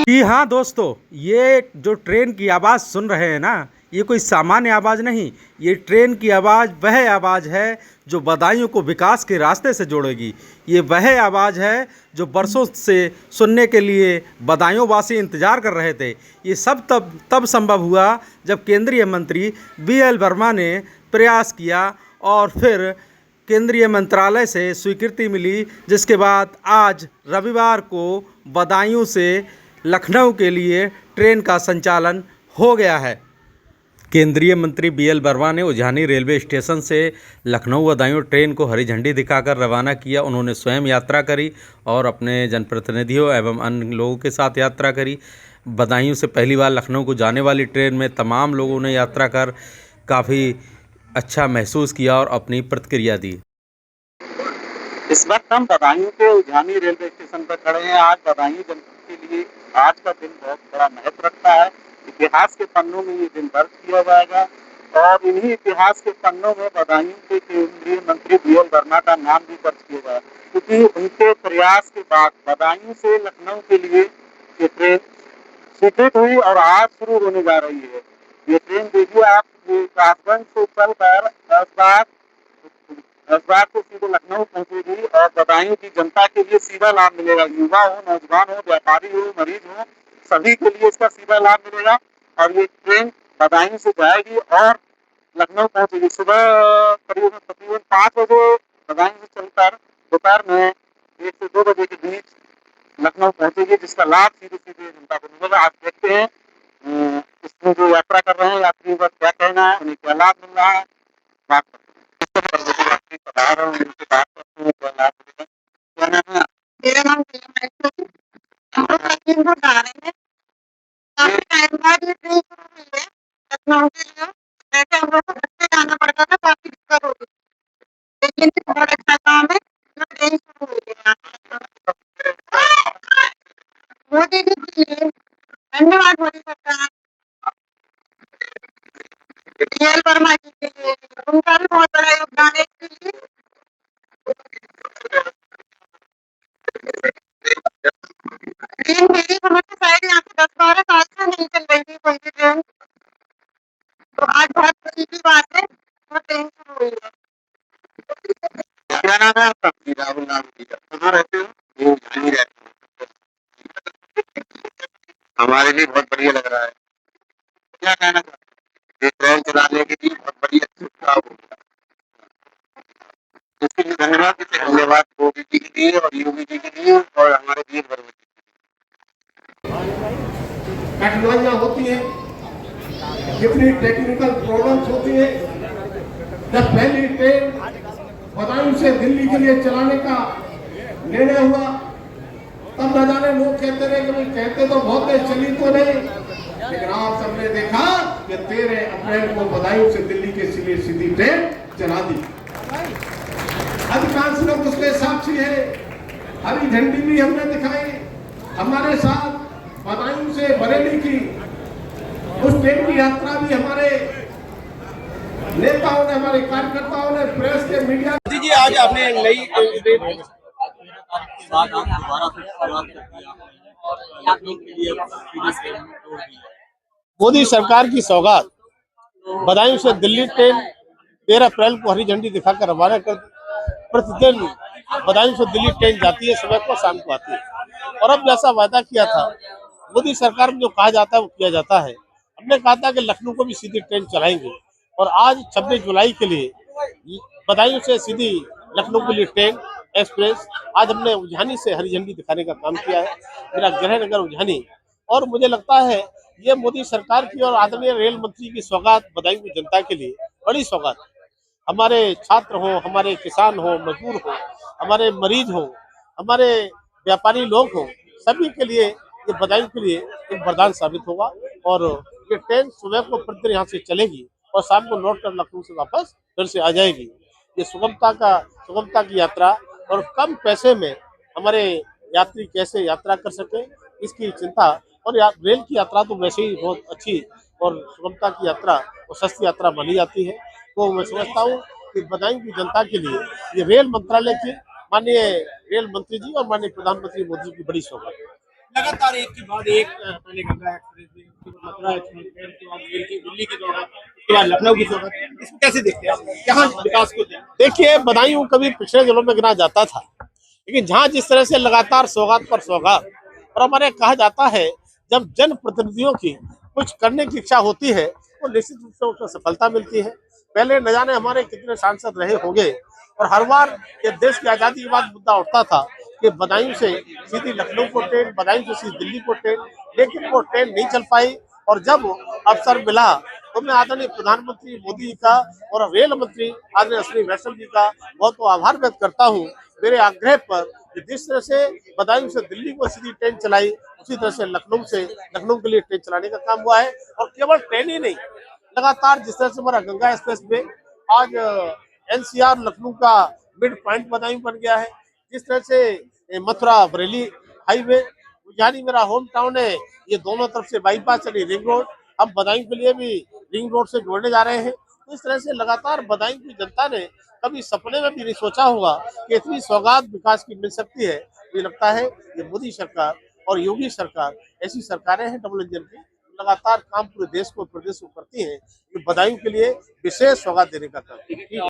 जी हाँ दोस्तों, ये जो ट्रेन की आवाज़ सुन रहे हैं ना, ये कोई सामान्य आवाज़ नहीं। ये ट्रेन की आवाज़ वह आवाज़ है जो बदायूं को विकास के रास्ते से जोड़ेगी। ये वह आवाज़ है जो बरसों से सुनने के लिए बदायूं वासी इंतज़ार कर रहे थे। ये सब तब संभव हुआ जब केंद्रीय मंत्री BL वर्मा ने प्रयास किया और फिर केंद्रीय मंत्रालय से स्वीकृति मिली, जिसके बाद आज रविवार को बदायूं से लखनऊ के लिए ट्रेन का संचालन हो गया है। केंद्रीय मंत्री BL वर्मा ने उझानी रेलवे स्टेशन से लखनऊ बदायूं ट्रेन को हरी झंडी दिखाकर रवाना किया। उन्होंने स्वयं यात्रा करी और अपने जनप्रतिनिधियों एवं अन्य लोगों के साथ यात्रा करी। बदायूं से पहली बार लखनऊ को जाने वाली ट्रेन में तमाम लोगों ने यात्रा कर काफ़ी अच्छा महसूस किया और अपनी प्रतिक्रिया दी। इस वक्त हम बदायूं के उझानी रेलवे स्टेशन पर खड़े हैं। आज बदायूं जनपद के लिए आज का दिन बहुत बड़ा महत्व रखता है। इतिहास के पन्नों में ये दिन दर्ज किया जाएगा और इन्हीं इतिहास के पन्नों में बदायूं के केंद्रीय मंत्री BL वर्मा का नाम भी दर्ज किया जाएगा, क्योंकि उनके प्रयास के बाद बदायूं से लखनऊ के लिए ये ट्रेन स्वीकृत हुई और आज शुरू होने जा रही है। ये ट्रेन देखिए आप, ये कासगंज से चलकर ऐशबाग से सीधे लखनऊ पहुंचेगी और बदायूं की जनता के लिए सीधा लाभ मिलेगा। युवा हो, नौजवान हो, व्यापारी हो, मरीज हो, सभी के लिए इसका सीधा लाभ मिलेगा। और ये ट्रेन बदायूं से जाएगी और लखनऊ पहुंचेगी सुबह तकरीबन 5 बजे बदायूं से चलकर दोपहर में 1 से 2 बजे के बीच लखनऊ पहुंचेगी, जिसका लाभ सीधे सीधे जनता को मिलेगा। आप देखते हैं इसमें जो यात्रा कर रहे हैं यात्रियों का क्या कहना है, उन्हें क्या लाभ मिल रहा है। बात यात्री पधार रहे हैं, उनसे बात करते हैं, क्या लाभ मिलेगा। क्या नाम है? मेरा नाम हम लोग लखनऊ को जा रहे हैं। काफी टाइम बाद ये ट्रेन शुरू हुई है लखनऊ के लिए। वैसे हम लोग को बस से जाना पड़ता था, काफी दिक्कत होती थी, लेकिन बहुत अच्छा काम है जो ट्रेन शुरू हुई है यहाँ पे। मोदी जी के लिए धन्यवाद। मोदी सरकार BL वर्मा जी के लिए उनका भी बहुत बड़ा योगदान है इसके लिए। ट्रेन मेरी समझ से शायद यहाँ पे 10-12 साल से नहीं चल रही थी कोई भी ट्रेन, तो आज बहुत खुशी की बात है वो ट्रेन शुरू हुई है। क्या नाम है आपका? राहुल नाम है। कहाँ रहते हो? वो उझानी रहते हो। हमारे लिए बहुत बढ़िया लग रहा है। क्या कहना चाहते हैं? ये ट्रेन चलाने के लिए बहुत बड़ी अच्छी सुविधा हो गया, इसके लिए धन्यवाद मोदी जी के लिए और योगी जी के लिए और हमारे BL वर्मा जी। कठिनाइयाँ होती हैं, कितनी टेक्निकल प्रॉब्लम्स होती हैं। जब पहली ट्रेन बदायूं से दिल्ली के लिए चलाने का निर्णय हुआ तब न जाने लोग कहते रहे कि कहते तो बहुत है, चली तो नहीं, लेकिन आप सबने देखा कि 13 अप्रैल को बदायूं से दिल्ली के लिए सीधी ट्रेन चला दी। अधिकांश लोग उसके साक्षी है। हरी झंडी भी हमने दिखाई। हमारे साथ बदायूं से बरेली की उस ट्रेन की यात्रा भी हमारे नेताओं ने, हमारे कार्यकर्ताओं ने, प्रेस के मीडिया जी आज आपने नई ट्रेन बाद आप दोबारा से शुरुआत कर दी। मोदी सरकार की सौगात बदायूं से दिल्ली ट्रेन 13 अप्रैल को हरी झंडी दिखाकर रवाना कर। प्रतिदिन बदायूं से दिल्ली ट्रेन जाती है, सुबह को शाम को आती है। और अब जैसा वादा किया था मोदी सरकार में जो कहा जाता है वो किया जाता है। हमने कहा था कि लखनऊ को भी सीधी ट्रेन चलाएंगे और आज 26 जुलाई के लिए बदायूं से सीधी लखनऊ के लिए ट्रेन एक्सप्रेस आज हमने उझानी से हरी झंडी दिखाने का काम किया है। मेरा गृह नगर उझानी, और मुझे लगता है ये मोदी सरकार की और आदरणीय रेल मंत्री की सौगात बदायूं की जनता के लिए बड़ी सौगात है। हमारे छात्र हो, हमारे किसान हो, मजदूर हो, हमारे मरीज हो, हमारे व्यापारी लोग हो, सभी के लिए ये बदायूं के लिए एक वरदान साबित होगा। और ये ट्रेन सुबह को प्रतिदिन यहाँ से चलेगी और शाम को लौट कर लखनऊ से वापस फिर से आ जाएगी। ये सुगमता की यात्रा और कम पैसे में हमारे यात्री कैसे यात्रा कर सके इसकी चिंता। और रेल की यात्रा तो वैसे ही बहुत अच्छी और सुगमता की यात्रा और सस्ती यात्रा मानी जाती है। तो मैं समझता हूँ कि बदायूं की जनता के लिए ये रेल मंत्रालय की माननीय रेल मंत्री जी और माननीय प्रधानमंत्री मोदी की बड़ी सौगात है। लगातार एक के बाद एक पहले गंगा एक्सप्रेस वे, उसके बाद मथुरा एक्सप्रेस वे, उसके बाद दिल्ली की सौगात, उसके बाद लखनऊ की सौगात, इसको कैसे देखते हैं यहाँ विकास को? देखिए, बदायूं कभी पिछले दिनों में गिना जाता था, लेकिन जहाँ जिस तरह से लगातार सौगात पर सौगात, और हमारे कहा जाता है जब जन प्रतिनिधियों की कुछ करने की इच्छा होती है तो निश्चित रूप से उसमें सफलता मिलती है। पहले न जाने हमारे कितने सांसद रहे होंगे, और हर बार ये देश की आजादी के बाद मुद्दा उठता था कि बदायूं से सीधी लखनऊ को ट्रेन, बदायूं से सीधी दिल्ली को ट्रेन, लेकिन वो ट्रेन नहीं चल पाई। और जब अवसर मिला तो मैं आदरणीय प्रधानमंत्री मोदी जी का और रेल मंत्री आदरणीय अश्विनी वैष्णव जी का बहुत आभार व्यक्त करता हूँ। मेरे आग्रह पर कि जिस तरह से बदायूं से दिल्ली को सीधी ट्रेन चलाई, उसी तरह से लखनऊ से लखनऊ के लिए ट्रेन चलाने का काम हुआ है। और केवल ट्रेन ही नहीं, लगातार जिस तरह से हमारा गंगा एक्सप्रेस वे आज एनसीआर लखनऊ का मिड पॉइंट बदायूं बन गया है, जिस तरह से मथुरा बरेली हाईवे यानी मेरा होम टाउन है, ये दोनों तरफ से बाईपास यानी रिंग रोड, हम बदायूं के लिए भी रिंग रोड से जोड़ने जा रहे हैं। तो इस तरह से लगातार बदायूं की जनता ने कभी सपने में भी नहीं सोचा होगा कि इतनी सौगात विकास की मिल सकती है। मुझे लगता है ये मोदी सरकार और योगी सरकार ऐसी सरकारें हैं डबल इंजन की, लगातार काम पूरे देश को प्रदेश को करती हैं कि बदायूं के लिए विशेष सौगात देने का काम।